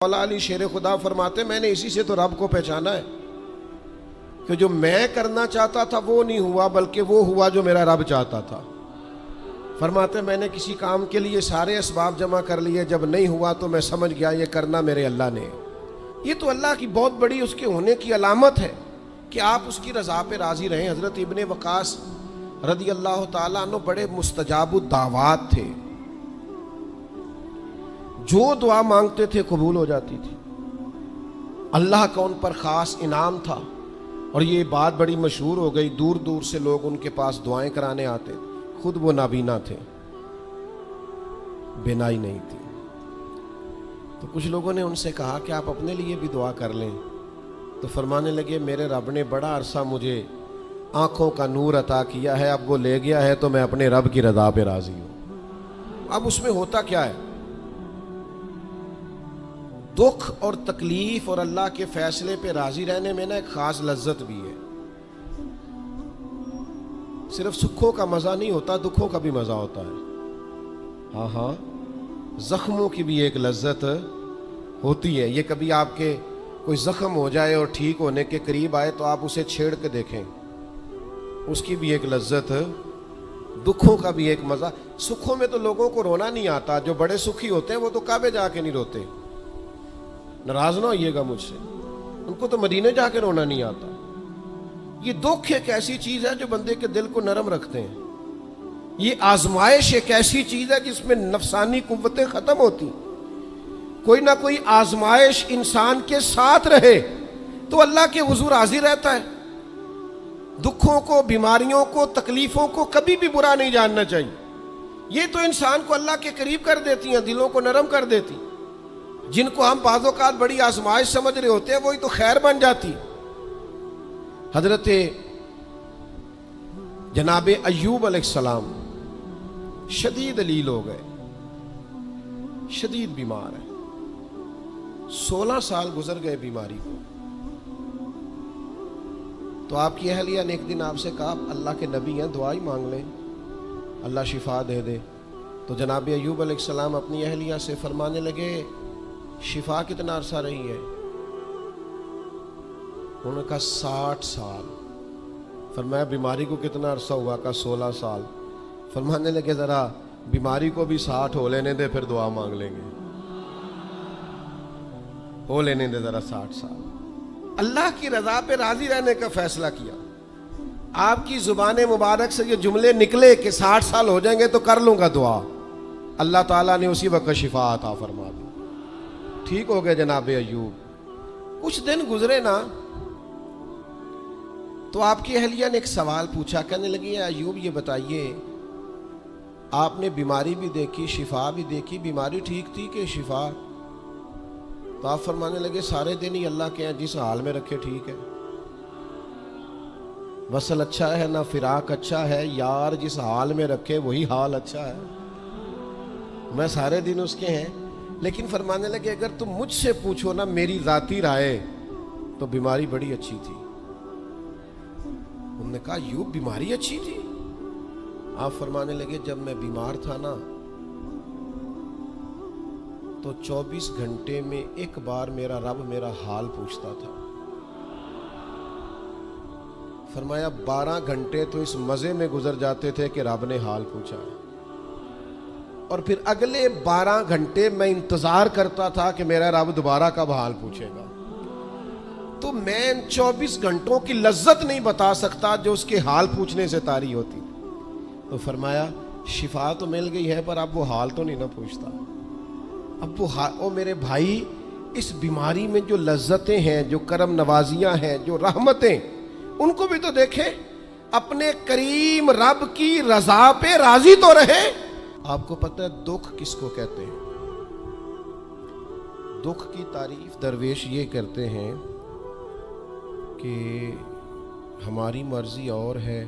مولا علی شیر خدا فرماتے میں نے اسی سے تو رب کو پہچانا ہے کہ جو میں کرنا چاہتا تھا وہ نہیں ہوا، بلکہ وہ ہوا جو میرا رب چاہتا تھا۔ فرماتے میں نے کسی کام کے لیے سارے اسباب جمع کر لیے، جب نہیں ہوا تو میں سمجھ گیا یہ کرنا میرے اللہ نے۔ یہ تو اللہ کی بہت بڑی اس کے ہونے کی علامت ہے کہ آپ اس کی رضا پہ راضی رہیں۔ حضرت ابن وقاص رضی اللہ تعالیٰ عنہ بڑے مستجاب الدعوات تھے، جو دعا مانگتے تھے قبول ہو جاتی تھی، اللہ کا ان پر خاص انعام تھا۔ اور یہ بات بڑی مشہور ہو گئی، دور دور سے لوگ ان کے پاس دعائیں کرانے آتے، خود وہ نابینا تھے، بینائی نہیں تھی۔ تو کچھ لوگوں نے ان سے کہا کہ آپ اپنے لیے بھی دعا کر لیں، تو فرمانے لگے میرے رب نے بڑا عرصہ مجھے آنکھوں کا نور عطا کیا ہے، اب وہ لے گیا ہے تو میں اپنے رب کی رضا پہ راضی ہوں۔ اب اس میں ہوتا کیا ہے؟ دکھ اور تکلیف اور اللہ کے فیصلے پہ راضی رہنے میں نا ایک خاص لذت بھی ہے۔ صرف سکھوں کا مزہ نہیں ہوتا، دکھوں کا بھی مزہ ہوتا ہے۔ ہاں زخموں کی بھی ایک لذت ہوتی ہے۔ یہ کبھی آپ کے کوئی زخم ہو جائے اور ٹھیک ہونے کے قریب آئے تو آپ اسے چھیڑ کے دیکھیں، اس کی بھی ایک لذت، دکھوں کا بھی ایک مزہ۔ سکھوں میں تو لوگوں کو رونا نہیں آتا، جو بڑے سکھی ہوتے ہیں وہ تو کعبے جا کے نہیں روتے، ناراض نہ ہوئیے گا مجھ سے، ان کو تو مدینے جا کے رونا نہیں آتا۔ یہ دکھ ایک ایسی چیز ہے جو بندے کے دل کو نرم رکھتے ہیں۔ یہ آزمائش ایک ایسی چیز ہے جس میں نفسانی قوتیں ختم ہوتی، کوئی نہ کوئی آزمائش انسان کے ساتھ رہے تو اللہ کے حضور حاضر رہتا ہے۔ دکھوں کو، بیماریوں کو، تکلیفوں کو کبھی بھی برا نہیں جاننا چاہیے۔ یہ تو انسان کو اللہ کے قریب کر دیتی ہیں، دلوں کو نرم کر دیتی۔ جن کو ہم بعض اوقات بڑی آزمائش سمجھ رہے ہوتے ہیں وہی تو خیر بن جاتی۔ حضرت جناب ایوب علیہ السلام شدید علیل ہو گئے، شدید بیمار ہے، 16 سال گزر گئے بیماری کو۔ تو آپ کی اہلیہ نے ایک دن آپ سے کہا اللہ کے نبی ہیں، دعا ہی مانگ لیں، اللہ شفا دے دے۔ تو جناب ایوب علیہ السلام اپنی اہلیہ سے فرمانے لگے شفا کتنا عرصہ رہی ہے؟ انہوں نے کہا 60 سال۔ فرمایا بیماری کو کتنا عرصہ ہوا؟ کہا 16 سال۔ فرمانے لگے ذرا بیماری کو بھی 60 ہو لینے دے، پھر دعا مانگ لیں گے، ہو لینے دے ذرا 60 سال۔ اللہ کی رضا پہ راضی رہنے کا فیصلہ کیا۔ آپ کی زبان مبارک سے یہ جملے نکلے کہ 60 سال ہو جائیں گے تو کر لوں گا دعا، اللہ تعالیٰ نے اسی وقت شفا عطا فرما دی، ٹھیک ہو گئے جناب ایوب۔ کچھ دن گزرے نا تو آپ کی اہلیہ نے ایک سوال پوچھا، کہنے لگی ایوب یہ بتائیے آپ نے بیماری بھی دیکھی، شفا بھی دیکھی، بیماری ٹھیک تھی کہ شفا؟ تو آپ فرمانے لگے سارے دن ہی اللہ کے ہیں، جس حال میں رکھے ٹھیک ہے، وصل اچھا ہے نہ فراق اچھا ہے، یار جس حال میں رکھے وہی حال اچھا ہے، میں سارے دن اس کے ہیں۔ لیکن فرمانے لگے اگر تم مجھ سے پوچھو نا میری ذاتی رائے تو بیماری بڑی اچھی تھی۔ انہوں نے کہا یوں بیماری اچھی تھی؟ آپ فرمانے لگے جب میں بیمار تھا نا تو 24 گھنٹے میں ایک بار میرا رب میرا حال پوچھتا تھا۔ فرمایا 12 گھنٹے تو اس مزے میں گزر جاتے تھے کہ رب نے حال پوچھا ہے، اور پھر اگلے 12 گھنٹے میں انتظار کرتا تھا کہ میرا رب دوبارہ کب حال پوچھے گا۔ تو میں 24 گھنٹوں کی لذت نہیں بتا سکتا جو اس کے حال پوچھنے سے طاری ہوتی۔ تو فرمایا شفا تو مل گئی ہے پر اب وہ حال تو نہیں نہ پوچھتا۔ اب وہ میرے بھائی اس بیماری میں جو لذتیں ہیں، جو کرم نوازیاں ہیں، جو رحمتیں، ان کو بھی تو دیکھیں، اپنے کریم رب کی رضا پہ راضی تو رہے۔ آپ کو پتہ ہے دکھ کس کو کہتے ہیں؟ دکھ کی تعریف درویش یہ کرتے ہیں کہ ہماری مرضی اور ہے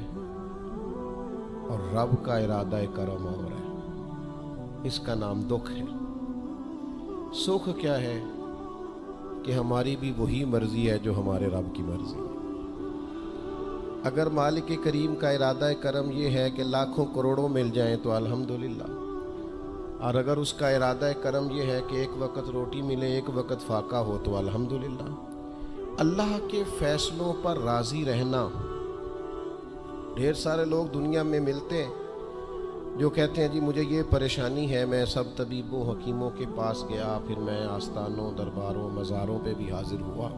اور رب کا ارادہ کرم اور ہے، اس کا نام دکھ ہے۔ سکھ کیا ہے کہ ہماری بھی وہی مرضی ہے جو ہمارے رب کی مرضی ہے۔ اگر مالک کریم کا ارادہ کرم یہ ہے کہ لاکھوں کروڑوں مل جائیں تو الحمدللہ، اور اگر اس کا ارادہ کرم یہ ہے کہ ایک وقت روٹی ملے ایک وقت فاقہ ہو تو الحمدللہ۔ اللہ کے فیصلوں پر راضی رہنا۔ ڈھیر سارے لوگ دنیا میں ملتے ہیں جو کہتے ہیں جی مجھے یہ پریشانی ہے، میں سب طبیبوں حکیموں کے پاس گیا، پھر میں آستانوں درباروں مزاروں پہ بھی حاضر ہوا،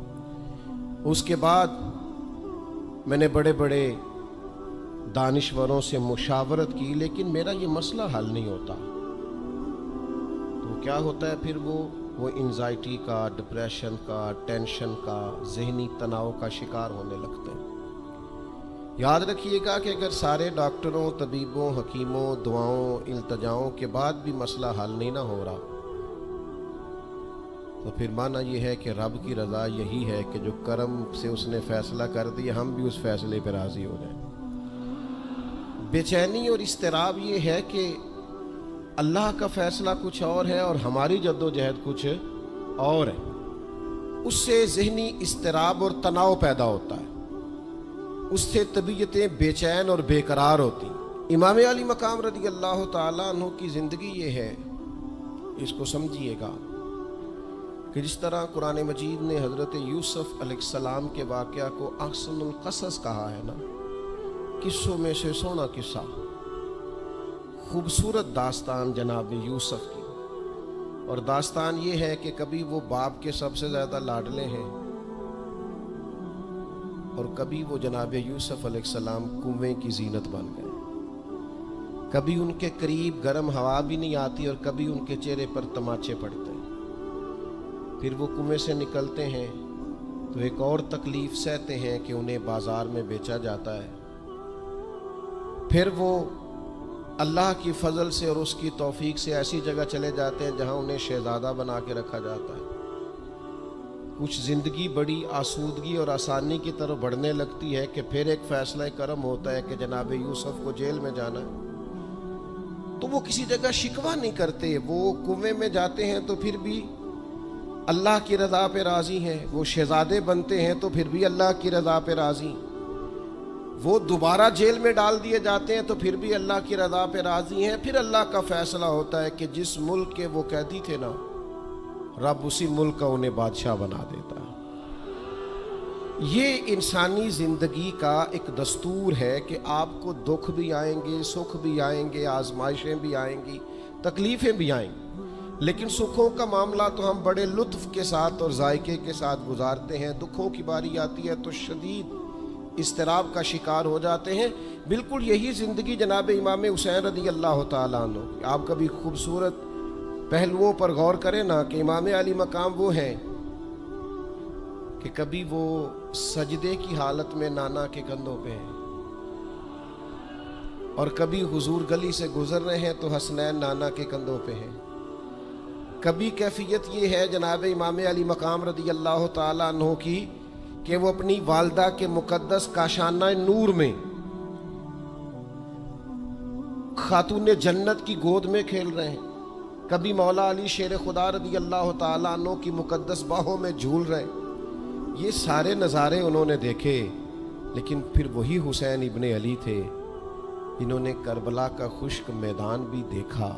اس کے بعد میں نے بڑے بڑے دانشوروں سے مشاورت کی، لیکن میرا یہ مسئلہ حل نہیں ہوتا۔ تو کیا ہوتا ہے پھر وہ انزائٹی کا، ڈپریشن کا، ٹینشن کا، ذہنی تناؤ کا شکار ہونے لگتے ہیں۔ یاد رکھیے گا کہ اگر سارے ڈاکٹروں، طبیبوں، حکیموں، دعاؤں، التجاؤں کے بعد بھی مسئلہ حل نہیں نہ ہو رہا، تو پھر معنی یہ ہے کہ رب کی رضا یہی ہے کہ جو کرم سے اس نے فیصلہ کر دیا ہم بھی اس فیصلے پہ راضی ہو جائیں۔ بے چینی اور اضطراب یہ ہے کہ اللہ کا فیصلہ کچھ اور ہے اور ہماری جد و جہد کچھ اور ہے، اس سے ذہنی اضطراب اور تناؤ پیدا ہوتا ہے، اس سے طبیعتیں بے چین اور بے قرار ہوتی۔ امام علی مقام رضی اللہ تعالیٰ عنہ کی زندگی یہ ہے، اس کو سمجھیے گا کہ جس طرح قرآن مجید نے حضرت یوسف علیہ السلام کے واقعہ کو احسن القصص کہا ہے نا، قصوں میں سے سونا قصہ، خوبصورت داستان جناب یوسف کی، اور داستان یہ ہے کہ کبھی وہ باپ کے سب سے زیادہ لاڈلے ہیں اور کبھی وہ جناب یوسف علیہ السلام کنویں کی زینت بن گئے، کبھی ان کے قریب گرم ہوا بھی نہیں آتی اور کبھی ان کے چہرے پر تماچے پڑتے ہیں۔ پھر وہ کنویں سے نکلتے ہیں تو ایک اور تکلیف سہتے ہیں کہ انہیں بازار میں بیچا جاتا ہے، پھر وہ اللہ کی فضل سے اور اس کی توفیق سے ایسی جگہ چلے جاتے ہیں جہاں انہیں شہزادہ بنا کے رکھا جاتا ہے۔ کچھ زندگی بڑی آسودگی اور آسانی کی طرف بڑھنے لگتی ہے کہ پھر ایک فیصلہ کرم ہوتا ہے کہ جناب یوسف کو جیل میں جانا ہے، تو وہ کسی جگہ شکوہ نہیں کرتے، وہ کنویں میں جاتے ہیں تو پھر بھی اللہ کی رضا پہ راضی ہیں، وہ شہزادے بنتے ہیں تو پھر بھی اللہ کی رضا پہ راضی، وہ دوبارہ جیل میں ڈال دیے جاتے ہیں تو پھر بھی اللہ کی رضا پہ راضی ہیں۔ پھر اللہ کا فیصلہ ہوتا ہے کہ جس ملک کے وہ قیدی تھے نا، رب اسی ملک کا انہیں بادشاہ بنا دیتا ہے۔ یہ انسانی زندگی کا ایک دستور ہے کہ آپ کو دکھ بھی آئیں گے، سکھ بھی آئیں گے، آزمائشیں بھی آئیں گی، تکلیفیں بھی آئیں گی، لیکن سکھوں کا معاملہ تو ہم بڑے لطف کے ساتھ اور ذائقے کے ساتھ گزارتے ہیں، دکھوں کی باری آتی ہے تو شدید اضطراب کا شکار ہو جاتے ہیں۔ بالکل یہی زندگی جناب امام حسین رضی اللہ تعالیٰ عنہ، آپ کبھی خوبصورت پہلوؤں پر غور کریں نا کہ امام علی مقام وہ ہیں کہ کبھی وہ سجدے کی حالت میں نانا کے کندھوں پہ ہیں اور کبھی حضور گلی سے گزر رہے ہیں تو حسنین نانا کے کندھوں پہ ہیں۔ کبھی کیفیت یہ ہے جناب امام علی مقام رضی اللہ تعالیٰ عنہ کی کہ وہ اپنی والدہ کے مقدس کاشانہ نور میں خاتون جنت کی گود میں کھیل رہے ہیں، کبھی مولا علی شیر خدا رضی اللہ تعالیٰ عنہ کی مقدس باہوں میں جھول رہے ہیں۔ یہ سارے نظارے انہوں نے دیکھے، لیکن پھر وہی حسین ابن علی تھے انہوں نے کربلا کا خشک میدان بھی دیکھا،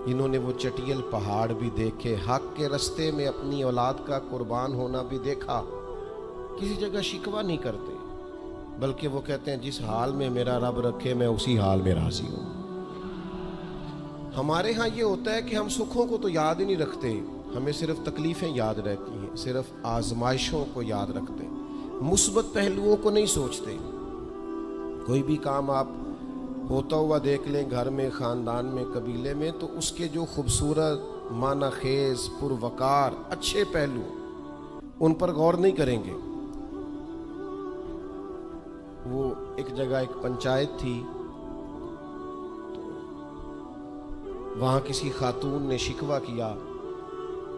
انہوں نے وہ چٹیل پہاڑ بھی دیکھے، حق کے رستے میں اپنی اولاد کا قربان ہونا بھی دیکھا۔ کسی جگہ شکوہ نہیں کرتے، بلکہ وہ کہتے ہیں جس حال میں میرا رب رکھے میں اسی حال میں راضی ہوں۔ ہمارے ہاں یہ ہوتا ہے کہ ہم سکھوں کو تو یاد ہی نہیں رکھتے، ہمیں صرف تکلیفیں یاد رہتی ہیں، صرف آزمائشوں کو یاد رکھتے ہیں، مثبت پہلوؤں کو نہیں سوچتے۔ کوئی بھی کام آپ ہوتا ہوا دیکھ لیں گھر میں، خاندان میں، قبیلے میں، تو اس کے جو خوبصورت، معنی خیز، پروقار، اچھے پہلو ان پر غور نہیں کریں گے۔ وہ ایک جگہ ایک پنچایت تھی، وہاں کسی خاتون نے شکوہ کیا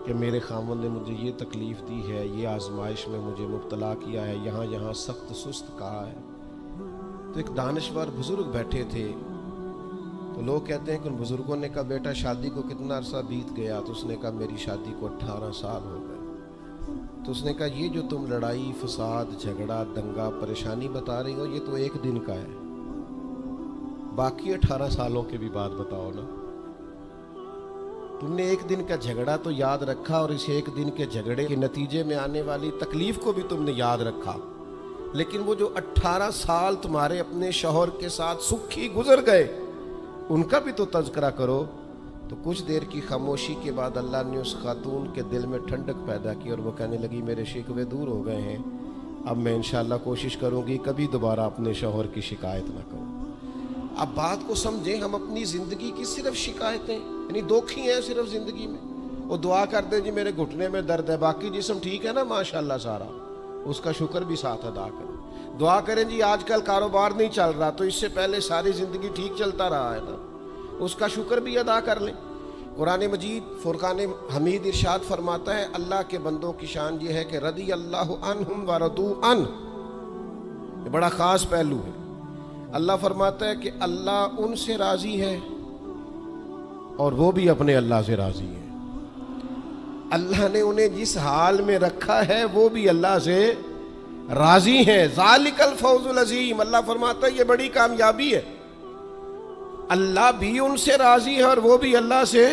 کہ میرے خاوند نے مجھے یہ تکلیف دی ہے، یہ آزمائش میں مجھے مبتلا کیا ہے، یہاں سخت سست کہا ہے۔ تو ایک دانشور بزرگ بیٹھے تھے، تو لوگ کہتے ہیں کہ ان بزرگوں نے کہا بیٹا شادی کو کتنا عرصہ بیت گیا؟ تو اس نے کہا میری شادی کو 18 سال ہو گئے۔ تو اس نے کہا یہ جو تم لڑائی، فساد، جھگڑا، دنگا، پریشانی بتا رہی ہو یہ تو ایک دن کا ہے، باقی 18 سالوں کے بھی بات بتاؤ نا۔ تم نے ایک دن کا جھگڑا تو یاد رکھا اور اس ایک دن کے جھگڑے کے نتیجے میں آنے والی تکلیف کو بھی تم نے یاد رکھا، لیکن وہ جو 18 سال تمہارے اپنے شوہر کے ساتھ سکھی گزر گئے ان کا بھی تو تذکرہ کرو۔ تو کچھ دیر کی خاموشی کے بعد اللہ نے اس خاتون کے دل میں ٹھنڈک پیدا کی اور وہ کہنے لگی میرے شکوے دور ہو گئے ہیں، اب میں انشاءاللہ کوشش کروں گی کبھی دوبارہ اپنے شوہر کی شکایت نہ کروں۔ اب بات کو سمجھیں، ہم اپنی زندگی کی صرف شکایتیں یعنی دکھی ہیں صرف زندگی میں، وہ دعا کرتے ہیں جی میرے گھٹنے میں درد ہے، باقی جسم ٹھیک ہے نا ماشاءاللہ سارا، اس کا شکر بھی ساتھ ادا کریں۔ دعا کریں جی آج کل کاروبار نہیں چل رہا تو اس سے پہلے ساری زندگی ٹھیک چلتا رہا ہے نا، اس کا شکر بھی ادا کر لیں۔ قرآن مجید فرقان حمید ارشاد فرماتا ہے اللہ کے بندوں کی شان یہ ہے کہ رضی اللہ عنہم ورضوا عنہ، یہ بڑا خاص پہلو ہے۔ اللہ فرماتا ہے کہ اللہ ان سے راضی ہے اور وہ بھی اپنے اللہ سے راضی ہے۔ اللہ نے انہیں جس حال میں رکھا ہے وہ بھی اللہ سے راضی ہیں۔ ذالک الفوز العظیم، اللہ فرماتا ہے یہ بڑی کامیابی ہے، اللہ بھی ان سے راضی ہے اور وہ بھی اللہ سے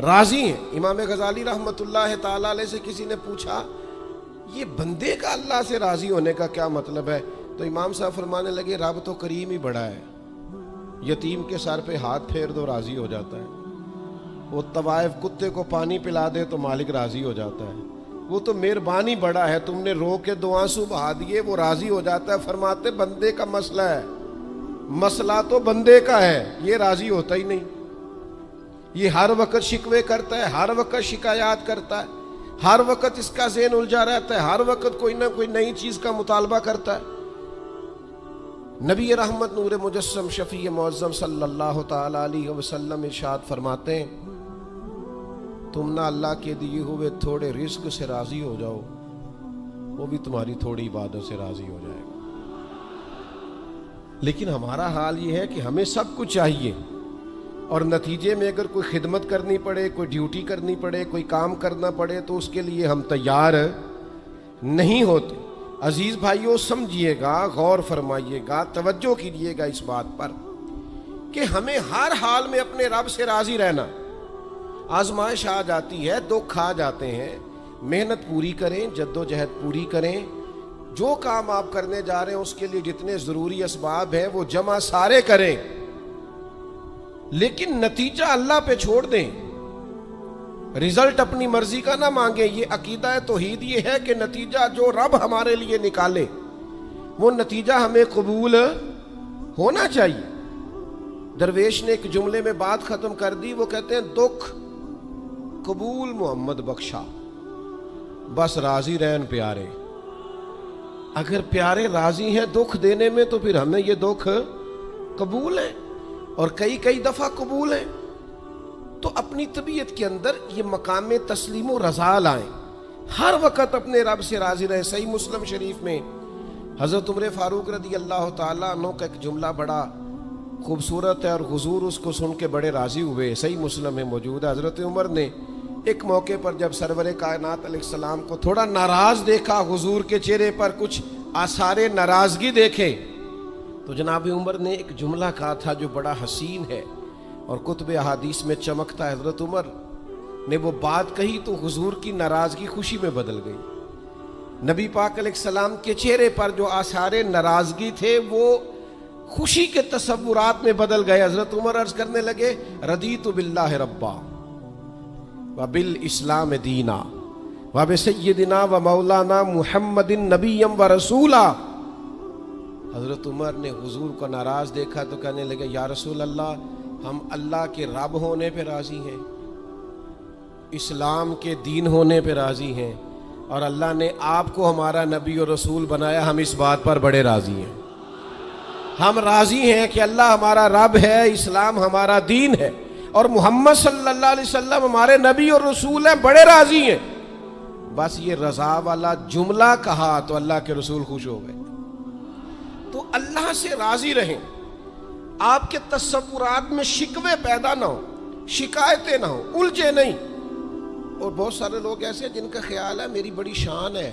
راضی ہیں۔ امام غزالی رحمۃ اللہ تعالی علیہ سے کسی نے پوچھا یہ بندے کا اللہ سے راضی ہونے کا کیا مطلب ہے؟ تو امام صاحب فرمانے لگے رب تو کریم ہی بڑا ہے، یتیم کے سر پہ ہاتھ پھیر دو راضی ہو جاتا ہے، وہ طوائف کتے کو پانی پلا دے تو مالک راضی ہو جاتا ہے، وہ تو مہربانی بڑا ہے، تم نے رو کے 2 آنسو بہا دیے وہ راضی ہو جاتا ہے۔ فرماتے بندے کا مسئلہ ہے، مسئلہ تو بندے کا ہے، یہ راضی ہوتا ہی نہیں، یہ ہر وقت شکوے کرتا ہے، ہر وقت شکایات کرتا ہے، ہر وقت اس کا ذہن الجھا رہتا ہے، ہر وقت کوئی نہ کوئی نئی چیز کا مطالبہ کرتا ہے۔ نبی رحمت نور مجسم شفیع معظم صلی اللہ تعالی علیہ وسلم ارشاد فرماتے ہیں تم نہ اللہ کے دیے ہوئے تھوڑے رزق سے راضی ہو جاؤ، وہ بھی تمہاری تھوڑی عبادت سے راضی ہو جائے گا۔ لیکن ہمارا حال یہ ہے کہ ہمیں سب کچھ چاہیے اور نتیجے میں اگر کوئی خدمت کرنی پڑے، کوئی ڈیوٹی کرنی پڑے، کوئی کام کرنا پڑے تو اس کے لیے ہم تیار نہیں ہوتے۔ عزیز بھائیوں سمجھیے گا، غور فرمائیے گا، توجہ کیجیے گا اس بات پر کہ ہمیں ہر حال میں اپنے رب سے راضی رہنا۔ آزمائش آ جاتی ہے، دکھ آ جاتے ہیں، محنت پوری کریں، جد و جہد پوری کریں، جو کام آپ کرنے جا رہے ہیں اس کے لیے جتنے ضروری اسباب ہیں وہ جمع سارے کریں، لیکن نتیجہ اللہ پہ چھوڑ دیں، رزلٹ اپنی مرضی کا نہ مانگیں۔ یہ عقیدہ توحید یہ ہے کہ نتیجہ جو رب ہمارے لیے نکالے وہ نتیجہ ہمیں قبول ہونا چاہیے۔ درویش نے ایک جملے میں بات ختم کر دی، وہ کہتے ہیں دکھ قبول محمد بخشا، بس راضی رہن پیارے۔ اگر پیارے راضی ہیں دکھ دینے میں تو پھر ہمیں یہ دکھ قبول ہے اور کئی دفعہ قبول ہے۔ تو اپنی طبیعت کے اندر یہ مقام تسلیم و رضا لائیں، ہر وقت اپنے رب سے راضی رہے۔ صحیح مسلم شریف میں حضرت عمر فاروق رضی اللہ تعالیٰ عنہ کا ایک جملہ بڑا خوبصورت ہے اور حضور اس کو سن کے بڑے راضی ہوئے، صحیح مسلم میں موجود ہے۔ حضرت عمر نے ایک موقع پر جب سرور کائنات علیہ السلام کو تھوڑا ناراض دیکھا، حضور کے چہرے پر کچھ آثار ناراضگی دیکھے، تو جناب عمر نے ایک جملہ کہا تھا جو بڑا حسین ہے اور کتب احادیث میں چمکتا ہے۔ حضرت عمر نے وہ بات کہی تو حضور کی ناراضگی خوشی میں بدل گئی۔ نبی پاک علیہ السلام کے چہرے پر جو آثار ناراضگی تھے وہ خوشی کے تصورات میں بدل گئے۔ حضرت عمر عرض کرنے لگے رضیت باللہ ربا وبالاسلام دینا وبسیدنا ومولانا محمد نبی ورسولا۔ حضرت عمر نے حضور کو ناراض دیکھا تو کہنے لگے یا رسول اللہ، ہم اللہ کے رب ہونے پہ راضی ہیں، اسلام کے دین ہونے پہ راضی ہیں، اور اللہ نے آپ کو ہمارا نبی اور رسول بنایا، ہم اس بات پر بڑے راضی ہیں۔ ہم راضی ہیں کہ اللہ ہمارا رب ہے، اسلام ہمارا دین ہے، اور محمد صلی اللہ علیہ وسلم ہمارے نبی اور رسول ہیں، بڑے راضی ہیں۔ بس یہ رضا والا جملہ کہا تو اللہ کے رسول خوش ہو گئے۔ تو اللہ سے راضی رہیں، آپ کے تصورات میں شکوے پیدا نہ ہو، شکایتیں نہ ہو، الجھے نہیں۔ اور بہت سارے لوگ ایسے ہیں جن کا خیال ہے میری بڑی شان ہے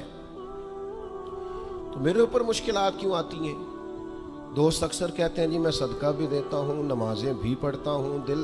تو میرے اوپر مشکلات کیوں آتی ہیں۔ دوست اکثر کہتے ہیں جی میں صدقہ بھی دیتا ہوں، نمازیں بھی پڑھتا ہوں، دل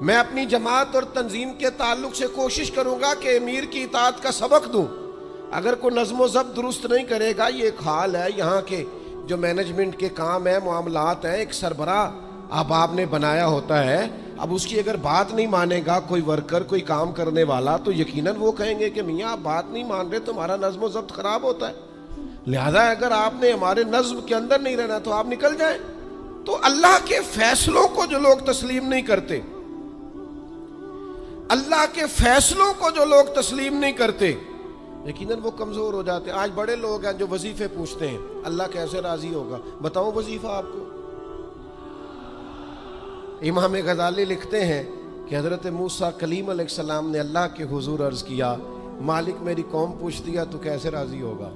میں اپنی جماعت اور تنظیم کے تعلق سے کوشش کروں گا کہ امیر کی اطاعت کا سبق دوں. اگر کوئی نظم و ضبط درست نہیں کرے گا، یہ ایک حال ہے یہاں کے جو مینجمنٹ کے کام ہیں، معاملات ہیں، ایک سربراہ آپ نے بنایا ہوتا ہے. اب اس کی اگر بات نہیں مانے گا کوئی ورکر، کوئی کام کرنے والا، تو یقیناً وہ کہیں گے کہ میاں آپ بات نہیں مان رہے، تمہارا نظم و ضبط خراب ہوتا ہے. لہذا اگر آپ نے ہمارے نظم کے اندر نہیں رہنا تو آپ نکل جائیں. تو اللہ کے فیصلوں کو جو لوگ تسلیم نہیں کرتے، اللہ کے فیصلوں کو جو لوگ تسلیم نہیں کرتے، یقیناً وہ کمزور ہو جاتے ہیں. آج بڑے لوگ ہیں جو وظیفے پوچھتے ہیں، اللہ کیسے راضی ہوگا؟ بتاؤں وظیفہ آپ کو. امام غزالی لکھتے ہیں کہ حضرت موسیٰ کلیم علیہ السلام نے اللہ کے حضور عرض کیا، مالک میری قوم پوچھتی ہے تو کیسے راضی ہوگا؟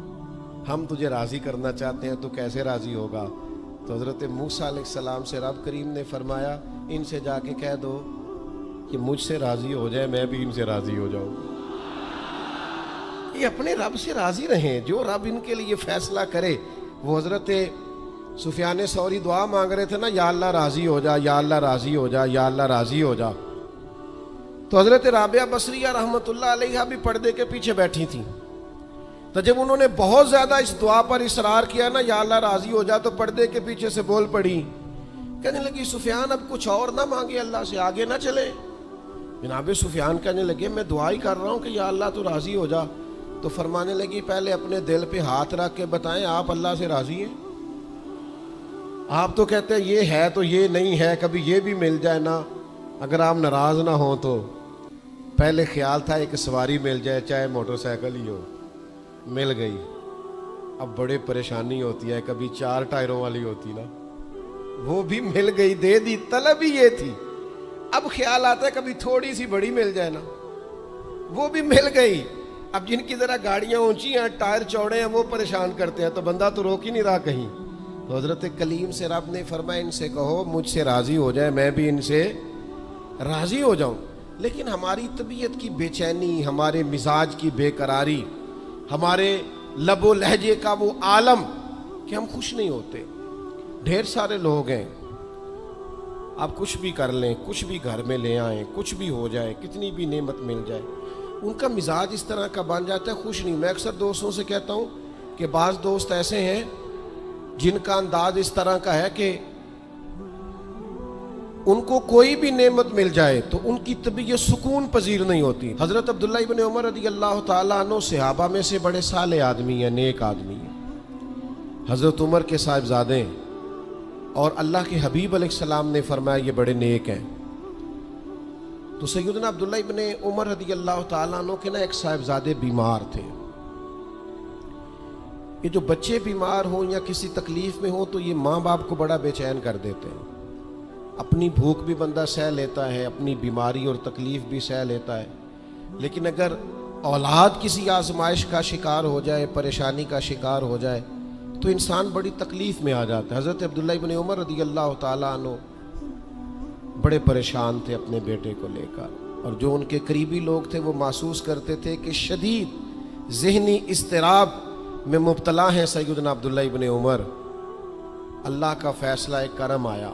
ہم تجھے راضی کرنا چاہتے ہیں تو کیسے راضی ہوگا؟ تو حضرت موسیٰ علیہ السلام سے رب کریم نے فرمایا، ان سے جا کے کہہ دو کہ مجھ سے راضی ہو جائے، میں بھی ان سے راضی ہو جاؤں. یہ اپنے رب سے راضی رہیں، جو رب ان کے لیے فیصلہ کرے. وہ حضرت سفیان ثوری دعا مانگ رہے تھے نا، یا اللہ راضی ہو جا، یا اللہ راضی ہو جا، یا اللہ راضی ہو جا. تو حضرت رابعہ بصریہ رحمۃ اللہ علیہا بھی پردے کے پیچھے بیٹھی تھیں. تو جب انہوں نے بہت زیادہ اس دعا پر اصرار کیا نا، یا اللہ راضی ہو جا، تو پردے کے پیچھے سے بول پڑی، کہنے لگی سفیان اب کچھ اور نہ مانگے، اللہ سے آگے نہ چلے. جناب سفیان کہنے لگے میں دعا ہی کر رہا ہوں کہ یا اللہ تو راضی ہو جا. تو فرمانے لگی پہلے اپنے دل پہ ہاتھ رکھ کے بتائیں آپ اللہ سے راضی ہیں؟ آپ تو کہتے ہیں یہ ہے تو یہ نہیں ہے، کبھی یہ بھی مل جائے نا. اگر آپ ناراض نہ ہوں تو پہلے خیال تھا ایک سواری مل جائے، چاہے موٹر سائیکل ہی ہو، مل گئی. اب بڑے پریشانی ہوتی ہے، کبھی 4 ٹائروں والی ہوتی نا، وہ بھی مل گئی، دے دی، طلب ہی یہ تھی. اب خیال آتا ہے کبھی تھوڑی سی بڑی مل جائے نا، وہ بھی مل گئی. اب جن کی ذرا گاڑیاں اونچی ہیں، ٹائر چوڑے ہیں، وہ پریشان کرتے ہیں، تو بندہ تو روک ہی نہیں رہا کہیں. تو حضرت کلیم سے رب نے فرمایا ان سے کہو مجھ سے راضی ہو جائے، میں بھی ان سے راضی ہو جاؤں. لیکن ہماری طبیعت کی بے چینی، ہمارے مزاج کی بے قراری، ہمارے لب و لہجے کا وہ عالم کہ ہم خوش نہیں ہوتے. ڈھیر سارے لوگ ہیں، آپ کچھ بھی کر لیں، کچھ بھی گھر میں لے آئیں، کچھ بھی ہو جائے، کتنی بھی نعمت مل جائے، ان کا مزاج اس طرح کا بن جاتا ہے، خوش نہیں. میں اکثر دوستوں سے کہتا ہوں کہ بعض دوست ایسے ہیں جن کا انداز اس طرح کا ہے کہ ان کو کوئی بھی نعمت مل جائے تو ان کی طبیعت سکون پذیر نہیں ہوتی. حضرت عبداللہ ابن عمر رضی اللہ تعالیٰ عنہ صحابہ میں سے بڑے صالح آدمی ہیں، نیک آدمی ہیں، حضرت عمر کے صاحبزادے ہیں، اور اللہ کے حبیب علیہ السلام نے فرمایا یہ بڑے نیک ہیں. تو سیدنا عبداللہ ابن عمر رضی اللہ تعالیٰ عنہ کے نا ایک صاحبزادے بیمار تھے. یہ جو بچے بیمار ہوں یا کسی تکلیف میں ہوں تو یہ ماں باپ کو بڑا بے چین کر دیتے ہیں. اپنی بھوک بھی بندہ سہ لیتا ہے، اپنی بیماری اور تکلیف بھی سہ لیتا ہے، لیکن اگر اولاد کسی آزمائش کا شکار ہو جائے، پریشانی کا شکار ہو جائے تو انسان بڑی تکلیف میں آ جاتا ہے. حضرت عبداللہ ابن عمر رضی اللہ تعالیٰ عنہ بڑے پریشان تھے اپنے بیٹے کو لے کر، اور جو ان کے قریبی لوگ تھے وہ محسوس کرتے تھے کہ شدید ذہنی اضطراب میں مبتلا ہیں سیدنا عبداللہ ابن عمر. اللہ کا فیصلہ ایک کرم آیا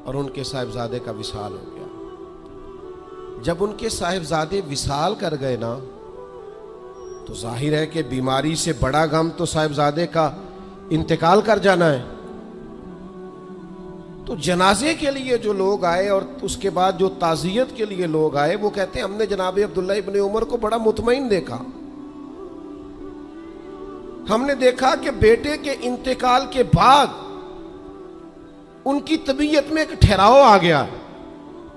اور ان کے صاحبزادے کا وصال ہو گیا. جب ان کے صاحبزادے وصال کر گئے نا تو ظاہر ہے کہ بیماری سے بڑا غم تو صاحبزادے کا انتقال کر جانا ہے. تو جنازے کے لیے جو لوگ آئے اور اس کے بعد جو تعزیت کے لیے لوگ آئے وہ کہتے ہیں ہم نے جناب عبداللہ ابن عمر کو بڑا مطمئن دیکھا. ہم نے دیکھا کہ بیٹے کے انتقال کے بعد ان کی طبیعت میں ایک ٹھہراؤ آ گیا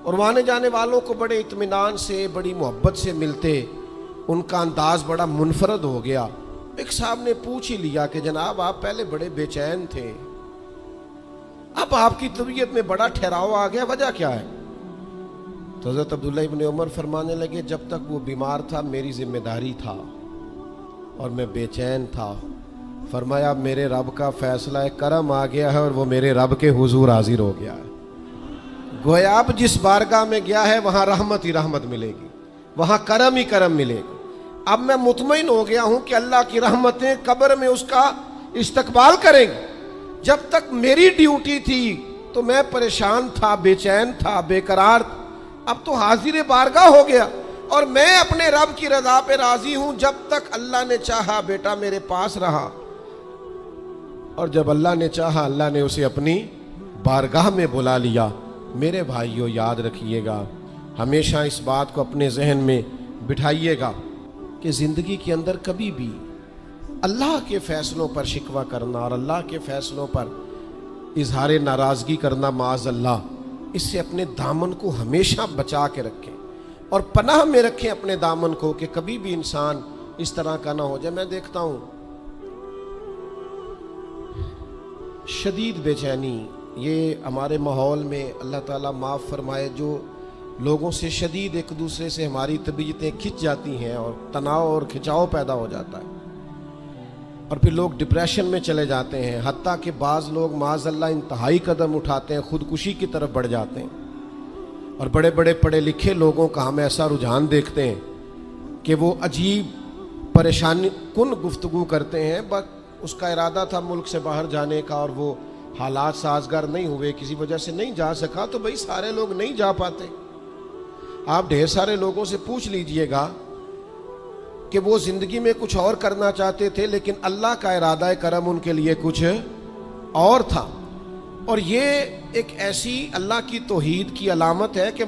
اور وہ آنے جانے والوں کو بڑے اطمینان سے، بڑی محبت سے ملتے، ان کا انداز بڑا منفرد ہو گیا. ایک صاحب نے پوچھ ہی لیا کہ جناب آپ پہلے بڑے بے چین تھے، اب آپ کی طبیعت میں بڑا ٹھہراؤ آ گیا، وجہ کیا ہے؟ تو حضرت عبداللہ ابن عمر فرمانے لگے جب تک وہ بیمار تھا میری ذمہ داری تھا اور میں بے چین تھا. فرمایا میرے رب کا فیصلہ کرم آ گیا ہے اور وہ میرے رب کے حضور حاضر ہو گیا ہے. گویا اب جس بارگاہ میں گیا ہے وہاں رحمت ہی رحمت ملے گی، وہاں کرم ہی کرم ملے گا. اب میں مطمئن ہو گیا ہوں کہ اللہ کی رحمتیں قبر میں اس کا استقبال کریں گی. جب تک میری ڈیوٹی تھی تو میں پریشان تھا، بے چین تھا، بے قرار تھا. اب تو حاضر بارگاہ ہو گیا اور میں اپنے رب کی رضا پہ راضی ہوں جب تک اللہ نے چاہا بیٹا میرے پاس رہا، اور جب اللہ نے چاہا اللہ نے اسے اپنی بارگاہ میں بلا لیا۔ میرے بھائیوں یاد رکھیے گا، ہمیشہ اس بات کو اپنے ذہن میں بٹھائیے گا کہ زندگی کے اندر کبھی بھی اللہ کے فیصلوں پر شکوہ کرنا اور اللہ کے فیصلوں پر اظہار ناراضگی کرنا معاذ اللہ، اس سے اپنے دامن کو ہمیشہ بچا کے رکھیں اور پناہ میں رکھیں اپنے دامن کو کہ کبھی بھی انسان اس طرح کا نہ ہو جائے۔ میں دیکھتا ہوں شدید بے چینی یہ ہمارے ماحول میں، اللہ تعالیٰ معاف فرمائے، جو لوگوں سے شدید ایک دوسرے سے ہماری طبیعتیں کھنچ جاتی ہیں اور تناؤ اور کھنچاؤ پیدا ہو جاتا ہے، اور پھر لوگ ڈپریشن میں چلے جاتے ہیں، حتیٰ کہ بعض لوگ معاذ اللہ انتہائی قدم اٹھاتے ہیں، خودکشی کی طرف بڑھ جاتے ہیں۔ اور بڑے بڑے پڑھے لکھے لوگوں کا ہم ایسا رجحان دیکھتے ہیں کہ وہ عجیب پریشانی کن گفتگو کرتے ہیں، بس اس کا ارادہ تھا ملک سے باہر جانے کا اور وہ حالات سازگار نہیں ہوئے، کسی وجہ سے نہیں جا سکا، تو بھئی سارے لوگ نہیں جا پاتے۔ آپ ڈھیر سارے لوگوں سے پوچھ لیجئے گا کہ وہ زندگی میں کچھ اور کرنا چاہتے تھے لیکن اللہ کا ارادہ کرم ان کے لیے کچھ اور تھا، اور یہ ایک ایسی اللہ کی توحید کی علامت ہے کہ